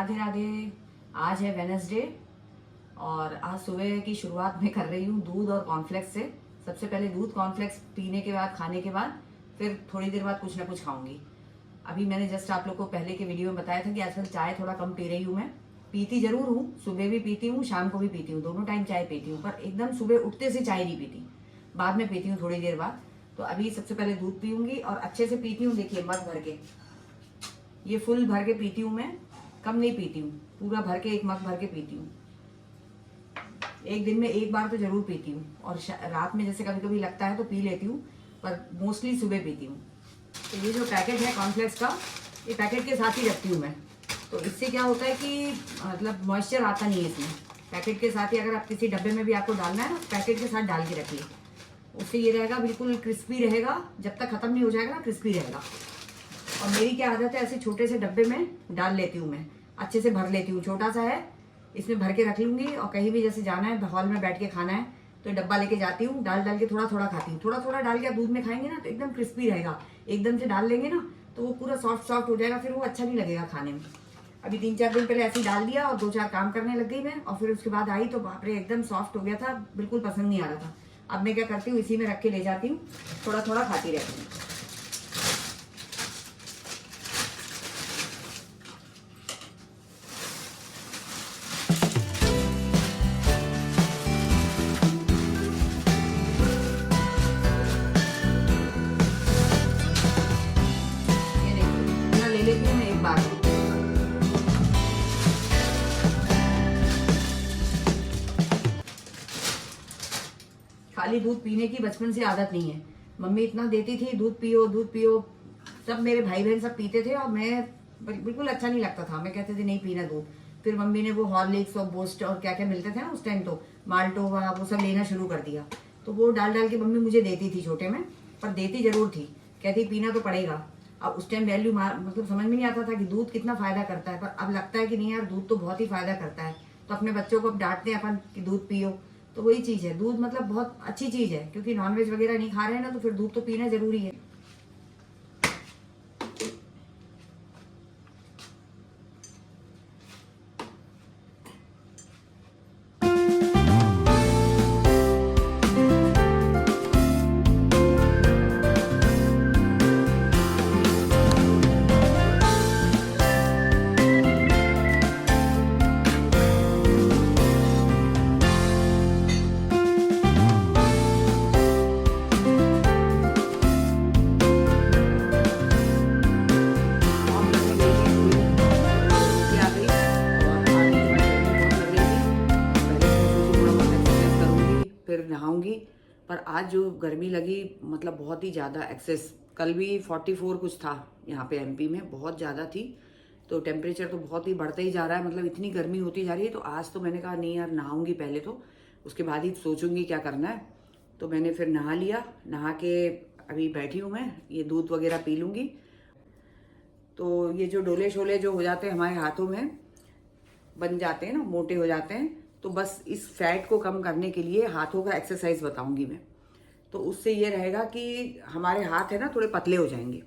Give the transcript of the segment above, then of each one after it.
राधे राधे। आज है वेनसडे और आज सुबह की शुरुआत मैं कर रही हूँ दूध और कॉर्नफ्लेक्स से। सबसे पहले दूध कॉर्नफ्लेक्स पीने के बाद, खाने के बाद फिर थोड़ी देर बाद कुछ ना कुछ खाऊंगी। अभी मैंने जस्ट आप लोग को पहले के वीडियो में बताया था कि आजकल चाय थोड़ा कम पी रही हूँ मैं। पीती जरूर हूँ, सुबह भी पीती हूँ, शाम को भी पीती हूँ, दोनों टाइम चाय पीती हूँ, पर एकदम सुबह उठते से चाय नहीं पीती, बाद में पीती हूँ थोड़ी देर बाद। तो अभी सबसे पहले दूध पीऊंगी और अच्छे से पीती हूँ। देखिए मग भर के, ये फुल भर के पीती हूँ मैं, कम नहीं पीती हूँ, पूरा भर के एक मग भर के पीती हूँ। एक दिन में एक बार तो जरूर पीती हूँ और रात में जैसे कभी कभी लगता है तो पी लेती हूँ, पर मोस्टली सुबह पीती हूँ। तो ये जो पैकेट है कॉर्नफ्लेक्स का, ये पैकेट के साथ ही रखती हूँ मैं। तो इससे क्या होता है कि मतलब मॉइस्चर आता नहीं है इसमें। पैकेट के साथ ही अगर आप किसी डब्बे में भी आपको डालना है ना, पैकेट के साथ डाल के रखिए, उससे ये रहेगा बिल्कुल क्रिस्पी रहेगा, जब तक खत्म नहीं हो जाएगा ना क्रिस्पी रहेगा। और मेरी क्या आदत है, ऐसे छोटे से डब्बे में डाल लेती हूँ मैं, अच्छे से भर लेती हूँ। छोटा सा है, इसमें भर के रख लूंगी और कहीं भी जैसे जाना है, हॉल में बैठ के खाना है तो डब्बा लेके जाती हूँ, डाल डाल के थोड़ा थोड़ा खाती हूँ। थोड़ा थोड़ा डाल के आप दूध में खाएंगे ना तो एकदम क्रिस्पी रहेगा। एकदम से डाल लेंगे ना तो वो पूरा सॉफ्ट सॉफ्ट हो जाएगा, फिर वो अच्छा नहीं लगेगा खाने में। अभी 3-4 दिन पहले ऐसे ही डाल दिया और 2-4 काम करने लग गई मैं, और फिर उसके बाद आई तो बाप रे एकदम सॉफ्ट हो गया था, बिल्कुल पसंद नहीं आ रहा था। अब मैं क्या करती हूँ, इसी में रख के ले जाती हूँ, थोड़ा थोड़ा खाती रहती हूँ। ये देखिए इतना ले लेती हूँ मैं एक बार में। खाली दूध पीने की बचपन से आदत नहीं है। मम्मी इतना देती थी, दूध पियो दूध पियो, सब मेरे भाई बहन सब पीते थे और मैं बिल्कुल अच्छा नहीं लगता था, मैं कहते थे नहीं पीना दूध। फिर मम्मी ने वो हॉर्लिक्स और बूस्ट और क्या क्या मिलते थे ना उस टाइम, तो माल्टोवा वो सब लेना शुरू कर दिया। तो वो डाल डाल के मम्मी मुझे देती थी छोटे में, पर देती जरूर थी, कहती पीना तो पड़ेगा। अब उस टाइम वैल्यू मतलब समझ में नहीं आता था कि दूध कितना फायदा करता है, पर अब लगता है कि नहीं यार दूध तो बहुत ही फायदा करता है। तो अपने बच्चों को अब डांटते हैं अपन कि दूध पियो। तो वही चीज है, दूध मतलब बहुत अच्छी चीज है, क्योंकि नॉनवेज वगैरह नहीं खा रहे हैं ना, तो फिर दूध तो पीना जरूरी है। फिर नहाऊंगी। पर आज जो गर्मी लगी, मतलब बहुत ही ज़्यादा एक्सेस, कल भी 44 कुछ था यहाँ पे एमपी में, बहुत ज़्यादा थी। तो टेम्परेचर तो बहुत ही बढ़ते ही जा रहा है, मतलब इतनी गर्मी होती जा रही है। तो आज तो मैंने कहा नहीं यार नहाऊंगी पहले, तो उसके बाद ही सोचूंगी क्या करना है। तो मैंने फिर नहा लिया, नहा के अभी बैठी हूँ मैं, ये दूध वगैरह पी लूँगी। तो ये जो डोले शोले जो हो जाते हैं हमारे हाथों में, बन जाते हैं ना, मोटे हो जाते हैं, तो बस इस फैट को कम करने के लिए हाथों का एक्सरसाइज बताऊंगी मैं। तो उससे ये रहेगा कि हमारे हाथ है ना थोड़े पतले हो जाएंगे,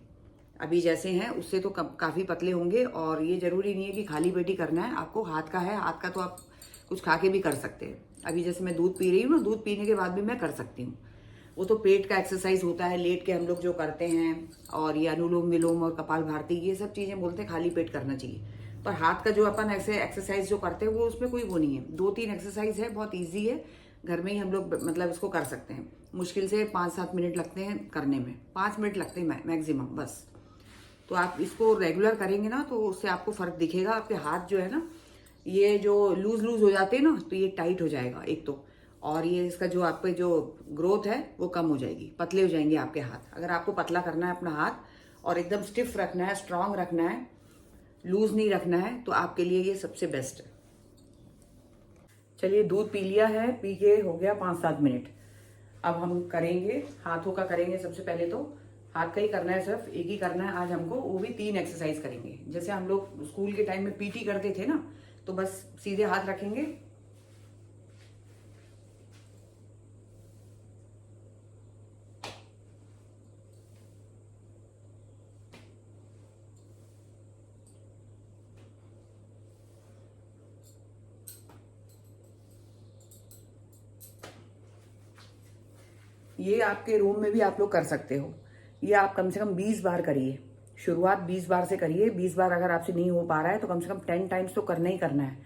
अभी जैसे हैं उससे तो काफ़ी पतले होंगे। और ये ज़रूरी नहीं है कि खाली पेट ही करना है आपको, हाथ का है, हाथ का तो आप कुछ खा के भी कर सकते हैं। अभी जैसे मैं दूध पी रही हूँ ना, दूध पीने के बाद भी मैं कर सकती हूँ। वो तो पेट का एक्सरसाइज होता है, लेट के हम लोग जो करते हैं, और ये अनुलोम विलोम और कपाल भारती, ये सब चीज़ें बोलते हैं खाली पेट करना चाहिए। पर हाथ का जो अपन ऐसे एक्सरसाइज जो करते हैं वो उसमें कोई वो नहीं है, 2-3 एक्सरसाइज है, बहुत ईजी है, घर में ही हम लोग मतलब इसको कर सकते हैं। मुश्किल से 5-7 मिनट लगते हैं करने में, 5 मिनट लगते हैं मैक्सिमम बस। तो आप इसको रेगुलर करेंगे ना तो उससे आपको फर्क दिखेगा। आपके हाथ जो है ना, ये जो लूज लूज हो जाते हैं ना, तो ये टाइट हो जाएगा एक तो, और ये इसका जो आप पे जो ग्रोथ है वो कम हो जाएगी, पतले हो जाएंगे आपके हाथ। अगर आपको पतला करना है अपना हाथ और एकदम स्टिफ रखना है, स्ट्रांग रखना है, लूज नहीं रखना है, तो आपके लिए ये सबसे बेस्ट है। चलिए दूध पी लिया है, पी के हो गया 5-7 मिनट। अब हम करेंगे हाथों का, करेंगे सबसे पहले तो हाथ का ही करना है, सिर्फ एक ही करना है आज हमको, वो भी 3 एक्सरसाइज करेंगे। जैसे हम लोग स्कूल के टाइम में पीटी करते थे ना, तो बस सीधे हाथ रखेंगे, ये आपके रूम में भी आप लोग कर सकते हो। ये आप कम से कम 20 बार करिए। शुरुआत 20 बार से करिए। 20 बार अगर आपसे नहीं हो पा रहा है तो कम से कम 10 टाइम्स तो करना ही करना है।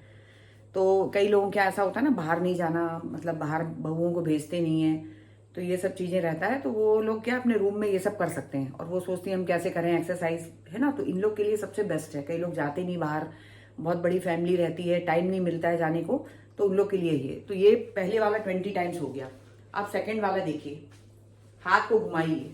तो कई लोगों क्या ऐसा होता है ना, बाहर नहीं जाना, मतलब बाहर बहुओं को भेजते नहीं है, तो ये सब चीज़ें रहता है, तो वो लोग क्या अपने रूम में ये सब कर सकते हैं। और वो सोचती हैं हम कैसे करें एक्सरसाइज, है ना। तो इन लोग के लिए सबसे बेस्ट है। कई लोग जाते नहीं बाहर, बहुत बड़ी फैमिली रहती है, टाइम नहीं मिलता है जाने को, तो उन लोग के लिए ये। तो ये पहले वाला 20 टाइम्स हो गया। आप सेकेंड वाला देखिए, हाथ को घुमाइए।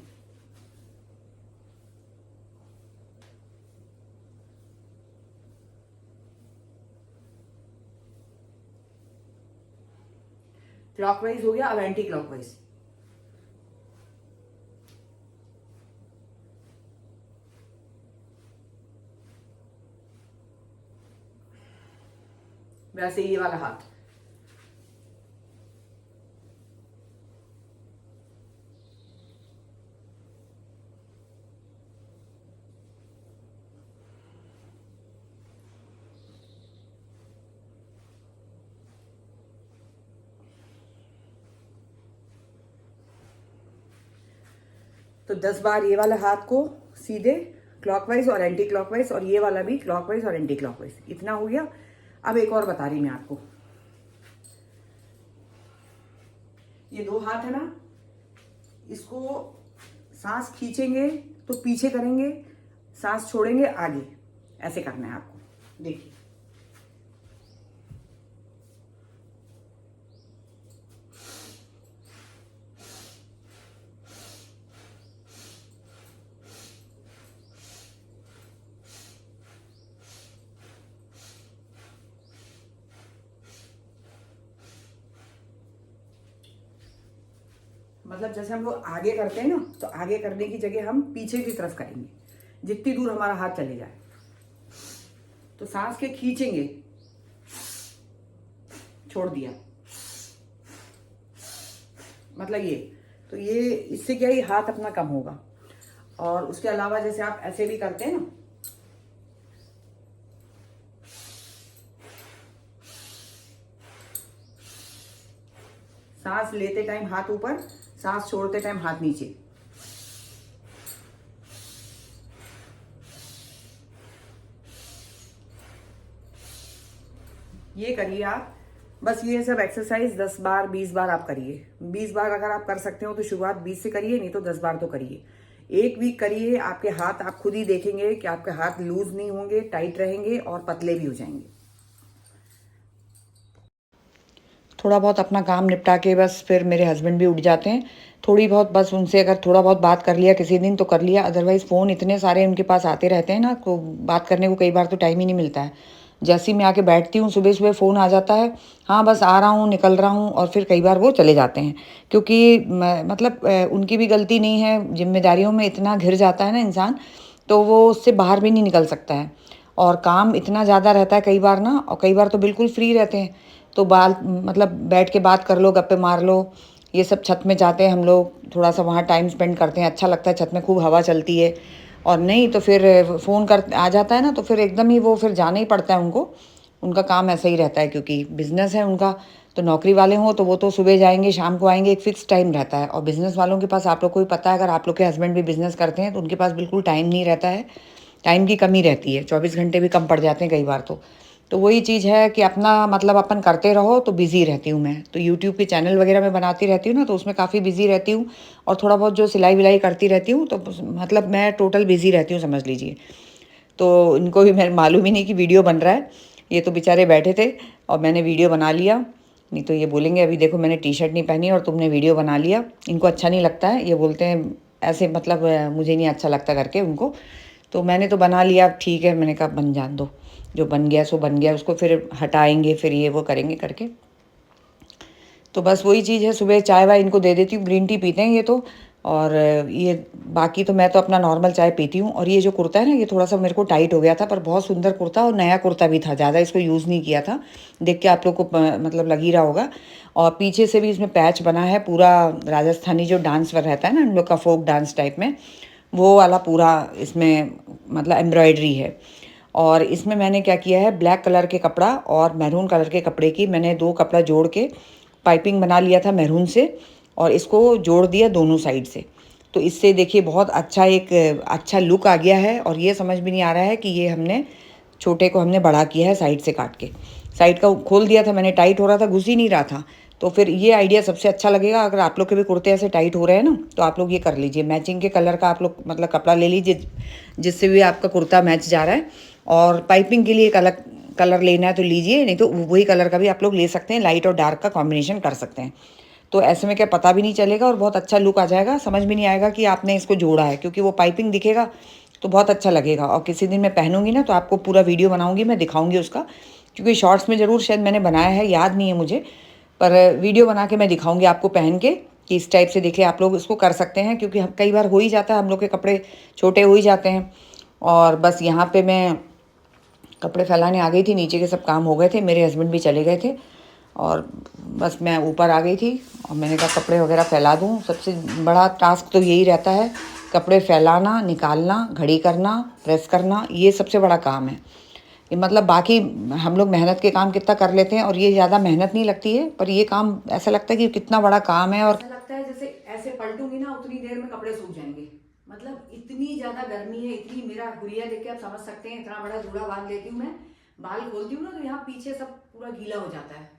क्लॉकवाइज हो गया, अब एंटी क्लॉकवाइज। वैसे ये वाला हाथ। तो 10 बार ये वाला हाथ को सीधे क्लॉकवाइज और एंटी क्लॉकवाइज, और ये वाला भी क्लॉकवाइज और एंटी क्लॉकवाइज। इतना हो गया। अब एक और बता रही मैं आपको। ये दो हाथ है ना, इसको सांस खींचेंगे तो पीछे करेंगे, सांस छोड़ेंगे आगे, ऐसे करना है आपको। देखिए, मतलब जैसे हम लोग आगे करते हैं ना, तो आगे करने की जगह हम पीछे की तरफ करेंगे, जितनी दूर हमारा हाथ चले जाए। तो सांस के खींचेंगे, छोड़ दिया, मतलब ये। तो ये इससे क्या है, हाथ अपना कम होगा। और उसके अलावा जैसे आप ऐसे भी करते हैं ना, सांस लेते टाइम हाथ ऊपर, सांस छोड़ते टाइम हाथ नीचे। ये करिए आप। बस ये सब एक्सरसाइज 10 बार 20 बार आप करिए। 20 बार अगर आप कर सकते हो तो शुरुआत 20 से करिए, नहीं तो 10 बार तो करिए। एक वीक करिए, आपके हाथ आप खुद ही देखेंगे कि आपके हाथ लूज नहीं होंगे, टाइट रहेंगे और पतले भी हो जाएंगे। थोड़ा बहुत अपना काम निपटा के बस फिर मेरे हस्बैंड भी उठ जाते हैं। थोड़ी बहुत बस उनसे अगर थोड़ा बहुत बात कर लिया किसी दिन तो कर लिया, अदरवाइज़ फ़ोन इतने सारे उनके पास आते रहते हैं ना, तो बात करने को कई बार तो टाइम ही नहीं मिलता है। जैसे ही मैं आके बैठती हूँ सुबह सुबह फ़ोन आ जाता है, हाँ बस आ रहा हूँ निकल रहा हूँ, और फिर कई बार वो चले जाते हैं। क्योंकि मतलब उनकी भी गलती नहीं है, जिम्मेदारियों में इतना घिर जाता है ना इंसान, तो वो उससे बाहर भी नहीं निकल सकता है। और काम इतना ज़्यादा रहता है कई बार ना, और कई बार तो बिल्कुल फ्री रहते हैं, तो बाल मतलब बैठ के बात कर लो, गप्पे मार लो। ये सब छत में जाते हैं हम लोग, थोड़ा सा वहाँ टाइम स्पेंड करते हैं, अच्छा लगता है, छत में खूब हवा चलती है। और नहीं तो फिर फ़ोन कर आ जाता है ना, तो फिर एकदम ही वो फिर जाना ही पड़ता है उनको। उनका काम ऐसा ही रहता है, क्योंकि बिजनेस है उनका। तो नौकरी वाले हों तो वो तो सुबह जाएंगे शाम को आएंगे, एक फिक्स टाइम रहता है। और बिजनेस वालों के पास, आप लोग को भी पता है, अगर आप लोग के हस्बैंड भी बिजनेस करते हैं तो उनके पास बिल्कुल टाइम नहीं रहता है। टाइम की कमी रहती है, 24 घंटे भी कम पड़ जाते हैं कई बार तो वही चीज़ है कि अपना मतलब अपन करते रहो तो बिज़ी रहती हूँ मैं। तो यूट्यूब के चैनल वगैरह मैं बनाती रहती हूँ ना, तो उसमें काफ़ी बिज़ी रहती हूँ। और थोड़ा बहुत जो सिलाई विलाई करती रहती हूँ, तो मतलब मैं टोटल बिज़ी रहती हूँ, समझ लीजिए। तो इनको भी मेरे मालूम ही नहीं कि वीडियो बन रहा है। ये तो बेचारे बैठे थे और मैंने वीडियो बना लिया। नहीं तो ये बोलेंगे अभी देखो मैंने टी शर्ट नहीं पहनी और तुमने वीडियो बना लिया। इनको अच्छा नहीं लगता है, ये बोलते हैं ऐसे, मतलब मुझे नहीं अच्छा लगता करके उनको। तो मैंने तो बना लिया, ठीक है, मैंने कहा बन जान दो, जो बन गया सो बन गया, उसको फिर हटाएंगे, फिर ये वो करेंगे करके। तो बस वही चीज़ है, सुबह चाय वाय इनको दे देती हूँ, ग्रीन टी पीते हैं ये तो। और ये बाकी तो मैं तो अपना नॉर्मल चाय पीती हूँ। और ये जो कुर्ता है ना, ये थोड़ा सा मेरे को टाइट हो गया था, पर बहुत सुंदर कुर्ता, और नया कुर्ता भी था, ज़्यादा इसको यूज़ नहीं किया था। देख के आप लोग को मतलब लग ही रहा होगा। और पीछे से भी इसमें पैच बना है पूरा, राजस्थानी जो डांस रहता है ना उन लोग का, फोक डांस टाइप में, वो वाला पूरा इसमें मतलब एम्ब्रॉयडरी है। और इसमें मैंने क्या किया है, ब्लैक कलर के कपड़ा और मैरून कलर के कपड़े की मैंने दो कपड़ा जोड़ के पाइपिंग बना लिया था मैरून से। और इसको जोड़ दिया दोनों साइड से। तो इससे देखिए बहुत अच्छा एक अच्छा लुक आ गया है। और ये समझ में नहीं आ रहा है कि ये हमने छोटे को हमने बड़ा किया है साइड से काट के। साइड का खोल दिया था मैंने, टाइट हो रहा था, घुस ही नहीं रहा था। तो फिर ये आइडिया सबसे अच्छा लगेगा। अगर आप लोग के भी कुर्ते ऐसे टाइट हो रहे हैं ना, तो आप लोग ये कर लीजिए, मैचिंग के कलर का आप लोग मतलब कपड़ा ले लीजिए जिससे भी आपका कुर्ता मैच जा रहा है। और पाइपिंग के लिए एक अलग कलर लेना है तो लीजिए, नहीं तो वही कलर का भी आप लोग ले सकते हैं, लाइट और डार्क का कॉम्बिनेशन कर सकते हैं। तो ऐसे में क्या पता भी नहीं चलेगा और बहुत अच्छा लुक आ जाएगा, समझ में नहीं आएगा कि आपने इसको जोड़ा है, क्योंकि वो पाइपिंग दिखेगा तो बहुत अच्छा लगेगा। और किसी दिन मैं पहनूंगी ना तो आपको पूरा वीडियो बनाऊंगी, मैं दिखाऊंगी उसका, क्योंकि शॉर्ट्स में ज़रूर शायद मैंने बनाया है, याद नहीं है मुझे, पर वीडियो बना के मैं दिखाऊंगी आपको पहन के कि इस टाइप से देखिए आप लोग इसको कर सकते हैं। क्योंकि कई बार हो ही जाता है, हम लोग के कपड़े छोटे हो ही जाते हैं। और बस यहाँ पे मैं कपड़े फैलाने आ गई थी, नीचे के सब काम हो गए थे, मेरे हस्बैंड भी चले गए थे और बस मैं ऊपर आ गई थी। और मैंने कहा कपड़े वगैरह फैला दूँ। सबसे बड़ा टास्क तो यही रहता है, कपड़े फैलाना, निकालना, घड़ी करना, प्रेस करना, ये सबसे बड़ा काम है। ये मतलब बाकी हम लोग मेहनत के काम कितना कर लेते हैं और ये ज़्यादा मेहनत नहीं लगती है, पर ये काम ऐसा लगता है कि कितना बड़ा काम है। और ऐसा लगता है जैसे ऐसे पलटूंगी ना उतनी देर में कपड़े सूख जाएंगे। मतलब इतनी ज़्यादा गर्मी है, इतनी, मेरा हुलिया देख के आप समझ सकते हैं, इतना बड़ा जूड़ा बांध लेती हूँ मैं, बाल खोलती हूँ ना तो यहाँ पीछे सब पूरा गीला हो जाता है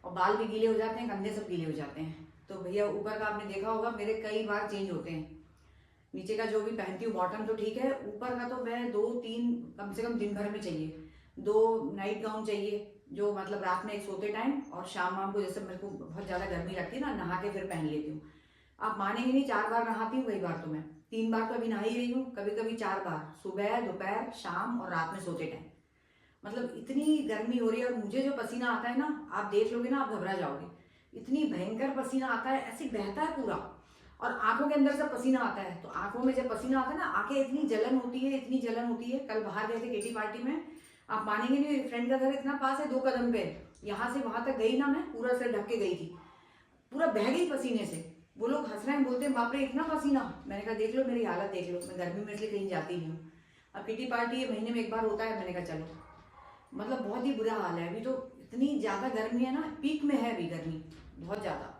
और बाल भी गीले हो जाते हैं, कंधे सब गीले हो जाते हैं। तो भैया ऊपर का आपने देखा होगा मेरे कई बार चेंज होते हैं। नीचे का जो भी पहनती हूँ बॉटम तो ठीक है, ऊपर का तो मैं 2-3 कम से कम दिन भर में चाहिए। 2 नाइट गाउन चाहिए, जो मतलब रात में एक सोते टाइम और शाम वाम को, जैसे मेरे को बहुत ज़्यादा गर्मी लगती है ना, नहा के फिर पहन लेती हूँ। आप मानेंगे नहीं, 4 बार नहाती हूँ, कई बार तो मैं 3 बार तो अभी नहा ही रही हूँ, कभी कभी 4 बार, सुबह, दोपहर, शाम और रात में सोते टाइम। मतलब इतनी गर्मी हो रही है और मुझे जो पसीना आता है ना, आप देख लोगे ना आप घबरा जाओगे। इतनी भयंकर पसीना आता है, ऐसे बहता है पूरा, और आंखों के अंदर से पसीना आता है। तो आंखों में जब पसीना आता है ना, आंखें इतनी जलन होती है, इतनी जलन होती है। कल बाहर गए थे किटी पार्टी में, आप मानेंगे नहीं, मेरी फ्रेंड का घर इतना पास है, 2 कदम पे, यहाँ से वहां तक गई ना, मैं पूरा सिर ढक के गई थी, पूरा बह गई पसीने से। वो लोग हंस रहे हैं, बोलते हैं बाप रे इतना पसीना। मैंने कहा देख लो मेरी हालत देख लो, मैं गर्मी में इसलिए कहीं जाती नहीं हूँ। अब किटी पार्टी ये महीने में 1 बार होता है, मैंने कहा चलो। मतलब बहुत ही बुरा हाल है अभी तो, इतनी ज्यादा गर्मी है ना, पीक में है अभी गर्मी, बहुत ज्यादा।